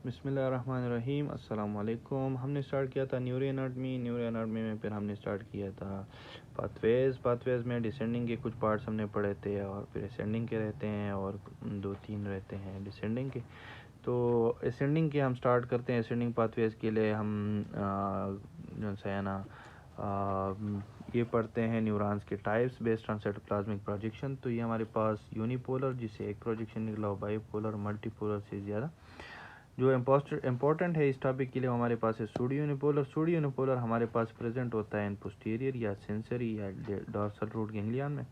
बिस्मिल्लाहिर्रहमानिर्रहीम। अस्सलाम वालेकुम। हमने स्टार्ट किया था न्यूरो एनाटमी में फिर हमने स्टार्ट किया था पाथवेज़ में डिसेंडिंग के कुछ पार्ट्स हमने पढ़े थे और फिर असेंडिंग के रहते हैं और 2-3 रहते हैं डिसेंडिंग के। तो असेंडिंग के हम स्टार्ट करते हैं। असेंडिंग पाथवेज़ के लिए हम जो है ना ये पढ़ते हैं न्यूरॉन्स के types based on cytoplasmic projection. तो ये हमारे पास यूनिपोलर जिससे एक प्रोजेक्शन निकला हो, बाइपोलर, मल्टीपोलर से ज़्यादा। जो इम्पोर्टेंट है इस टॉपिक के लिए हमारे पास है सूडो यूनिपोलर हमारे पास प्रेजेंट होता है इन पोस्टीरियर या सेंसरी या डॉर्सल रूट गैंग्लियन में।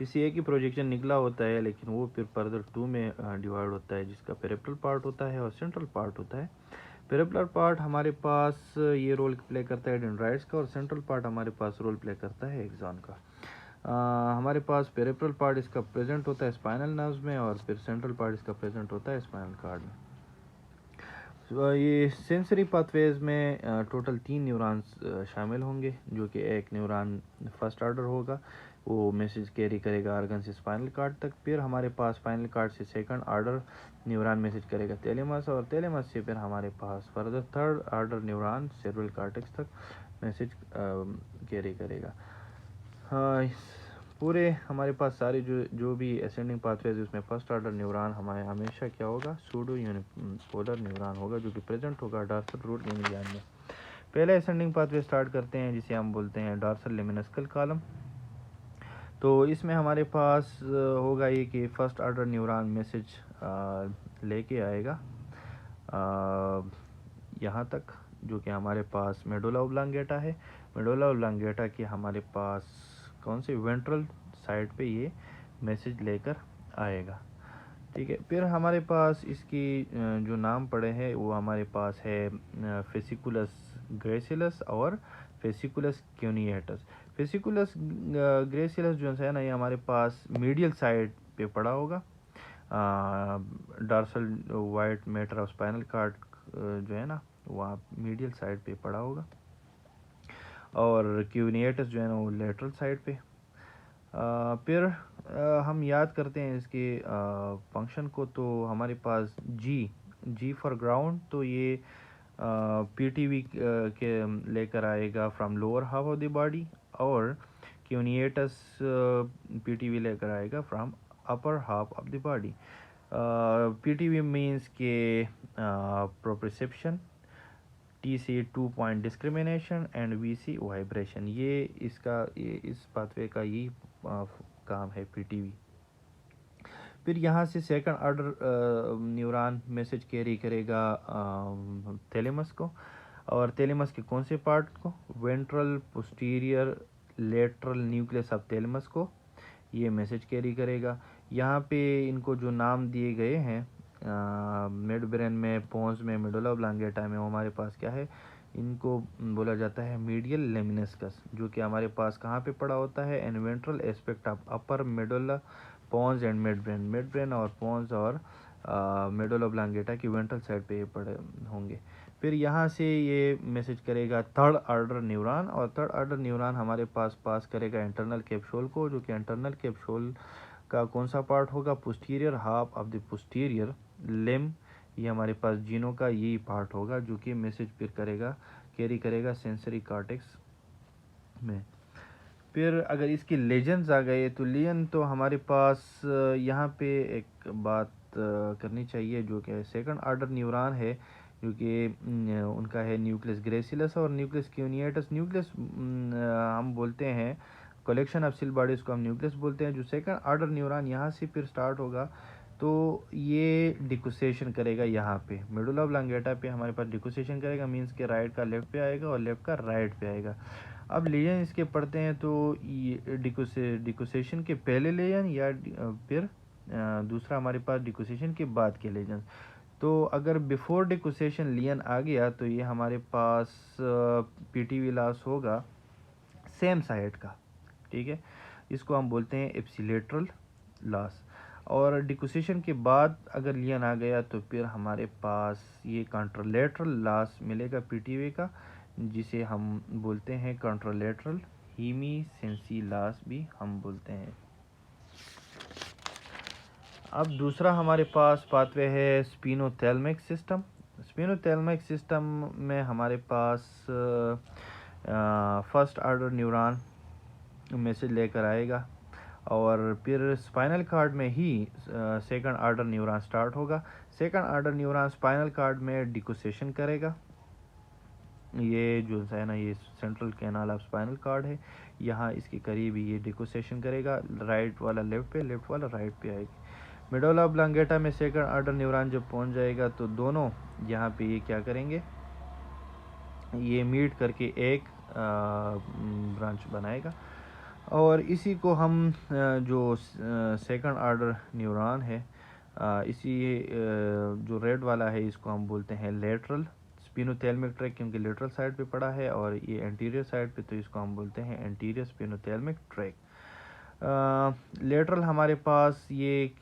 इसी एक ही प्रोजेक्शन निकला होता है लेकिन वो फिर फर्दर 2 में डिवाइड होता है जिसका पेरिफेरल पार्ट होता है और सेंट्रल पार्ट होता है। पेरिफेरल पार्ट हमारे पास ये रोल प्ले करता है डेंड्राइट्स का और सेंट्रल पार्ट हमारे पास रोल प्ले करता है एक्सॉन का। हमारे पास पेरिफेरल पार्ट इसका प्रेजेंट होता है स्पाइनल नर्व्स में और फिर सेंट्रल पार्ट इसका प्रेजेंट होता है स्पाइनल कार्ड में। ये सेंसरी पाथवेज में टोटल 3 न्यूरॉन्स शामिल होंगे, जो कि एक न्यूरॉन फर्स्ट ऑर्डर होगा, वो मैसेज कैरी करेगा आर्गन से स्पाइनल कार्ड तक। फिर हमारे पास स्पाइनल कार्ड से सेकंड ऑर्डर न्यूरॉन मैसेज करेगा थैलेमस और थैलेमस से फिर हमारे पास further third order neuron cerebral cortex तक मैसेज कैरी करेगा। हाँ, पूरे हमारे पास सारे जो भी असेंडिंग पाथवेज उसमें फर्स्ट ऑर्डर न्यूरॉन हमारे हमेशा क्या होगा, सूडो यूनिपोलर न्यूरॉन होगा जो कि प्रेजेंट होगा डॉर्सल रूट गैंग्लियन में। पहले असेंडिंग पाथवे स्टार्ट करते हैं जिसे हम बोलते हैं डॉर्सल लेमिनस्कल कॉलम। तो इसमें हमारे पास होगा ये कि फर्स्ट ऑर्डर न्यूरॉन मैसेज लेके आएगा यहाँ तक, जो कि हमारे पास मेडुला ओब्लांगेटा है। मेडुला ओब्लांगेटा के हमारे पास कौन से वेंट्रल साइड पे ये मैसेज लेकर आएगा, ठीक है। फिर हमारे पास इसकी जो नाम पड़े हैं वो हमारे पास है फेसिकुलस ग्रेसिलस और फेसिकुलस क्यूनिएटस। फेसिकुलस ग्रेसिलस जो है ना ये हमारे पास मीडियल साइड पे पड़ा होगा, dorsal white matter of spinal card जो है ना वहाँ मीडियल साइड पे पड़ा होगा और क्यूनिएटस जो है ना वो लेटरल साइड पे। फिर हम याद करते हैं इसके फंक्शन को। तो हमारे पास जी फॉर ग्राउंड, तो ये पीटीवी के लेकर आएगा from lower half of the body और क्यूनिएटस पीटीवी लेकर आएगा from upper half of the body. PTV means के proprioception, T C 2 point discrimination and V C vibration. ये इस पाथवे का यही काम है पीटीवी। फिर यहाँ से second order neuron message carry करेगा थैलेमस को और थैलेमस के कौन से पार्ट को, ventral, posterior, lateral nucleus of thalamus को ये मैसेज कैरी करेगा। यहाँ पे इनको जो नाम दिए गए हैं मिड ब्रेन में, पोन्स में, मेडुला ओब्लांगेटा में, वो हमारे पास क्या है, इनको बोला जाता है मीडियल लेमिनस्कस, जो कि हमारे पास कहाँ पे पड़ा होता है, in ventral aspect of upper medulla pons and mid brain और पोन्स और मेडुला ओब्लांगेटा की वेंट्रल साइड पे ये पड़े होंगे। फिर यहाँ से ये मैसेज करेगा थर्ड ऑर्डर न्यूरॉन और थर्ड ऑर्डर न्यूरॉन हमारे पास करेगा इंटरनल कैप्सूल को, जो कि इंटरनल कैप्सूल का कौन सा पार्ट होगा, posterior half of the posterior limb. ये हमारे पास जीनों का यही पार्ट होगा जो कि मैसेज फिर कैरी करेगा सेंसरी कॉर्टेक्स में। फिर अगर इसकी लेजेंड्स आ गए तो लेजन तो हमारे पास यहाँ पे एक बात करनी चाहिए, जो कि सेकंड ऑर्डर न्यूरॉन है, जो कि उनका है न्यूक्लियस ग्रेसिलस और न्यूक्लियस क्यूनिएटस। न्यूक्लियस हम बोलते हैं कलेक्शन ऑफ सेल बॉडीज को हम न्यूक्लियस बोलते हैं। जो सेकंड ऑर्डर न्यूरॉन यहाँ से फिर स्टार्ट होगा तो ये डिकोसेशन करेगा यहाँ पे मेडुला ओब्लांगेटा पे हमारे पास डिकोसेशन करेगा, मीन्स के राइट का लेफ्ट पे आएगा और लेफ्ट का राइट पे आएगा। अब लेजन इसके पढ़ते हैं तो ये डिकोसेशन के पहले लेजन या फिर दूसरा हमारे पास डिकोसेशन के बाद के लेजन। तो अगर बिफोर डिकोसेशन लियन आ गया तो ये हमारे पास पीटीवी लॉस होगा सेम साइड का, ठीक है। इसको हम बोलते हैं एप्सिलेटरल लॉस। और डिकोसेशन के बाद अगर लियन आ गया तो फिर हमारे पास ये कॉन्ट्रालेटरल लॉस मिलेगा पीटीवी का, जिसे हम बोलते हैं कॉन्ट्रालेटरल हीमी सेंसी लॉस भी हम बोलते हैं। अब दूसरा हमारे पास पाथवे है स्पिनोथैलेमिक सिस्टम। स्पिनोथैलेमिक सिस्टम में हमारे पास फर्स्ट ऑर्डर न्यूरॉन मैसेज लेकर आएगा और फिर स्पाइनल कार्ड में ही सेकंड ऑर्डर न्यूरॉन स्टार्ट होगा। Second order neuron spinal cord में डिकोसेशन करेगा। ये जो है ना, ये central canal of spinal cord है, यहाँ इसके करीब ही ये डिकोसेशन करेगा। राइट वाला लेफ्ट पे, लेफ्ट वाला राइट पे आएगी। मेडुला ऑब्लांगेटा में सेकंड ऑर्डर न्यूरॉन जब पहुंच जाएगा तो दोनों यहाँ पे ये क्या करेंगे, ये मीट करके एक ब्रांच बनाएगा। और इसी को हम जो सेकंड ऑर्डर न्यूरॉन है, इसी जो रेड वाला है इसको हम बोलते हैं लेटरल स्पिनोथैलेमिक ट्रैक, क्योंकि लेटरल साइड पे पड़ा है, और ये एंटीरियर साइड पे, तो इसको हम बोलते हैं एंटीरियर स्पिनोथैलेमिक ट्रैक। लेटरल हमारे पास ये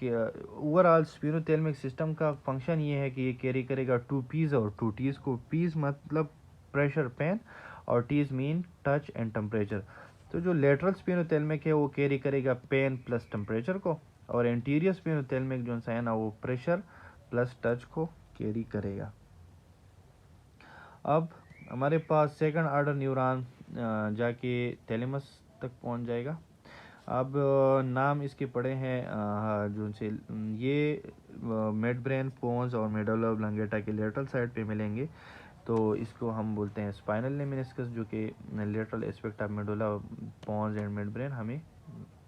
ओवरऑल स्पिनोथैलेमिक सिस्टम का फंक्शन ये है कि ये कैरी करेगा 2 पीज और 2 टीज को। पीज मतलब प्रेशर, पेन, और Ts mean touch and temperature. तो जो लेटरल स्पिनोथैलेमिक है वो कैरी करेगा पेन प्लस टेम्परेचर को, और एंटीरियर स्पिनोथैलेमिक जो है ना वो प्रेशर प्लस टच को कैरी करेगा। अब हमारे पास सेकंड ऑर्डर न्यूरॉन जाके थैलेमस तक पहुंच जाएगा। अब नाम इसके पड़े हैं जो से ये मिड ब्रेन, पोन्स और मेडुला ऑब्लांगेटा के लेटरल साइड पे मिलेंगे, तो इसको हम बोलते हैं स्पाइनल लेमिनिस्कस, जो कि lateral aspect of medulla, pons and mid brain हमें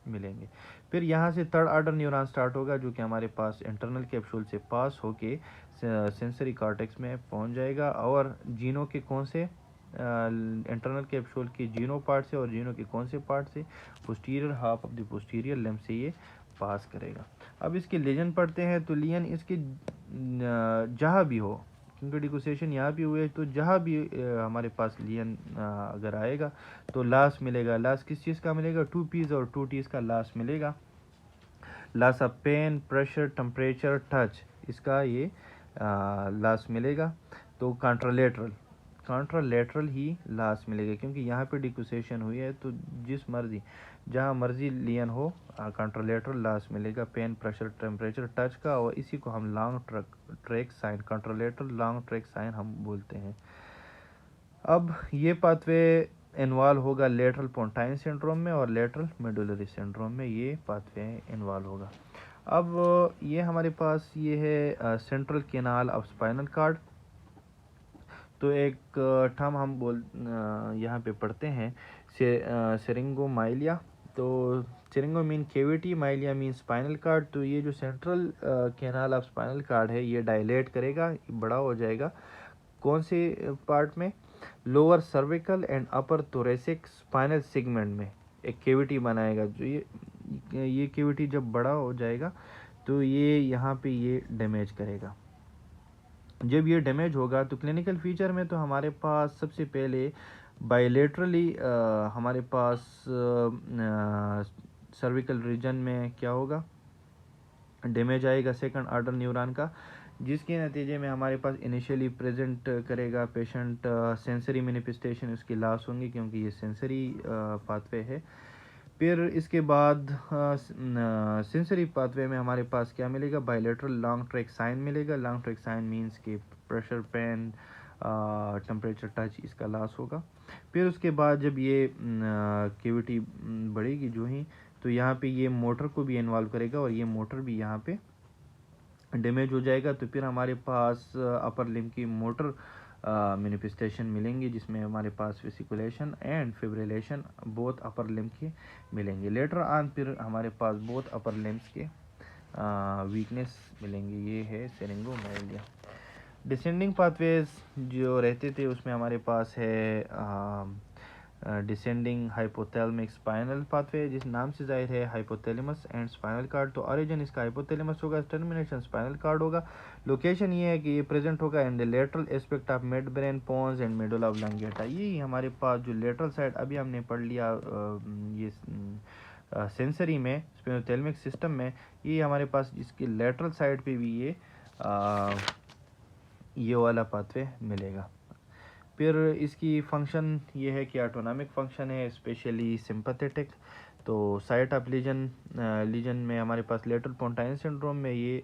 मिलेंगे। फिर यहाँ से थर्ड ऑर्डर न्यूरॉन स्टार्ट होगा, जो कि हमारे पास इंटरनल कैप्सूल से पास होके सेंसरी कॉर्टेक्स में पहुँच जाएगा, और जीनों के कौन से इंटरनल कैप्सूल की जीनो पार्ट से, और जीनो के कौन से पार्ट से, posterior half of the posterior limb से ये पास करेगा। अब इसके लीजन पढ़ते हैं, तो लीजन इसके जहाँ भी हो, क्योंकि डिकोसेशन यहाँ भी हुए, तो जहाँ भी हमारे पास लीजन अगर आएगा तो लास मिलेगा। लास किस चीज़ का मिलेगा? 2 पीज और 2 टीज का लास मिलेगा। Loss of pain, pressure, temperature, touch, इसका ये लास मिलेगा। तो कॉन्ट्रालेटरल ही लास मिलेगा, क्योंकि यहाँ पे डिकोसेशन हुई है, तो जिस मर्जी जहाँ मर्जी लियन हो कॉन्ट्रालेटरल लास मिलेगा, पेन, प्रेशर, टेम्परेचर, टच का। और इसी को हम long tract sign, contralateral long tract sign हम बोलते हैं। अब ये पाथवे इन्वॉल्व होगा लेटरल पोंटाइन सिंड्रोम में और लेटरल मेडुलरी सिंड्रोम में, ये पाथवे इन्वॉल्व होगा। अब ये हमारे पास ये है central canal of spinal cord. तो एक टर्म हम यहाँ पे पढ़ते हैं सेरिंगोमाइलिया। तो syringo mean cavity, myelia mean spinal cord. तो ये जो central canal of spinal cord है ये डायलेट करेगा, बड़ा हो जाएगा। कौन से पार्ट में? Lower cervical and upper thoracic spinal segment में एक केविटी बनाएगा। जो ये केविटी जब बड़ा हो जाएगा तो ये यहाँ पे ये डैमेज करेगा। जब ये डैमेज होगा तो क्लिनिकल फीचर में तो हमारे पास सबसे पहले बायलेटरली हमारे पास सर्विकल रीजन में क्या होगा, डैमेज आएगा सेकंड ऑर्डर न्यूरॉन का, जिसके नतीजे में हमारे पास इनिशियली प्रेजेंट करेगा पेशेंट सेंसरी मैनिफेस्टेशन, उसकी लॉस होंगी क्योंकि ये सेंसरी पाथवे है। फिर इसके बाद सेंसरी पाथवे में हमारे पास क्या मिलेगा? बायलेटरल लॉन्ग ट्रैक साइन मिलेगा। लॉन्ग ट्रैक साइन मींस कि प्रेशर, पेन, टेम्परेचर, टच, इसका लॉस होगा। फिर उसके बाद जब ये केविटी बढ़ेगी जो ही, तो यहाँ पे ये मोटर को भी इन्वॉल्व करेगा और ये मोटर भी यहाँ पे डैमेज हो जाएगा। तो फिर हमारे पास अपर लिम्ब की मोटर मैनिफेस्टेशन मिलेंगी, जिसमें हमारे पास fasciculation and fibrillation both upper limb के मिलेंगे। लेटर ऑन फिर हमारे पास बोथ अपर लिम्ब्स के वीकनेस मिलेंगे। ये है सेरिंगोमाइलिया। डिसेंडिंग पाथवेज जो रहते थे उसमें हमारे पास है डिसेंडिंग हाइपोथैलेमिक स्पाइनल पाथवे, जिस नाम से जाहिर है हाइपोथैलेमस एंड स्पाइनल कार्ड। तो ओरिजिन इसका हाइपोथैलेमस होगा, टर्मिनेशन स्पाइनल कार्ड होगा। लोकेशन ये है कि ये प्रेजेंट होगा in the lateral aspect of midbrain, pons and medulla oblongata. ये हमारे पास जो लेटरल साइड अभी हमने पढ़ लिया ये सेंसरी में स्पिनोथैलेमिक सिस्टम में, ये हमारे पास इसके लेटरल साइड पे भी ये वाला पाथवे मिलेगा। फिर इसकी फंक्शन ये है कि ऑटोनॉमिक फंक्शन है, स्पेशली सिंपैथेटिक। तो साइट ऑफ लीजन में हमारे पास लेटरल पोंटाइन सिंड्रोम में ये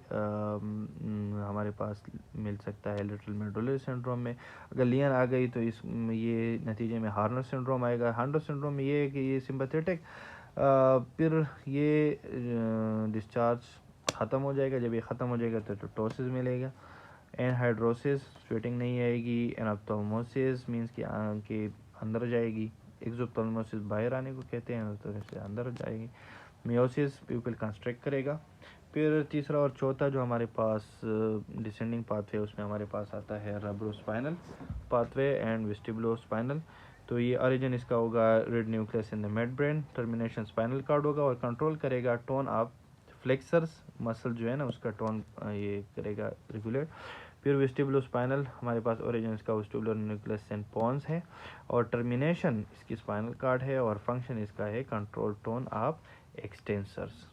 हमारे पास मिल सकता है लेटरल मेडुलरी सिंड्रोम में। अगर लीजन आ गई तो इस ये नतीजे में हार्नर सिंड्रोम आएगा। हार्नर सिंड्रोम में ये है कि ये सिंपैथेटिक फिर ये डिस्चार्ज ख़त्म हो जाएगा। जब ये ख़त्म हो जाएगा तो टोटोसिस मिलेगा। एनहाइड्रोसिस स्वेटिंग नहीं आएगी। एनाप्टोमोसिस मीन्स कि आंख के अंदर जाएगी। एक्सोप्टोमोसिस बाहर आने को कहते हैं, तो इससे अंदर जाएगी। मियोसिस प्यूपिल कंस्ट्रक्ट करेगा। फिर तीसरा और चौथा जो हमारे पास डिसेंडिंग पाथवे उसमें हमारे पास आता है रब्रोस्पाइनल पाथवे एंड वेस्टिबुलोस्पाइनल। तो ये ओरिजिन इसका होगा red nucleus in the mid brain, termination spinal cord होगा और कंट्रोल करेगा टोन ऑफ फ्लेक्सर्स मसल जो है ना उसका टोन ये करेगा रेगुलेट। फिर वेस्टिबुलोस्पाइनल हमारे पास ओरिजिन इसका वेस्टिबुलर न्यूक्लियस एंड पॉन्स है और टर्मिनेशन इसकी स्पाइनल कार्ड है और फंक्शन इसका है कंट्रोल टोन ऑफ एक्सटेंसर्स।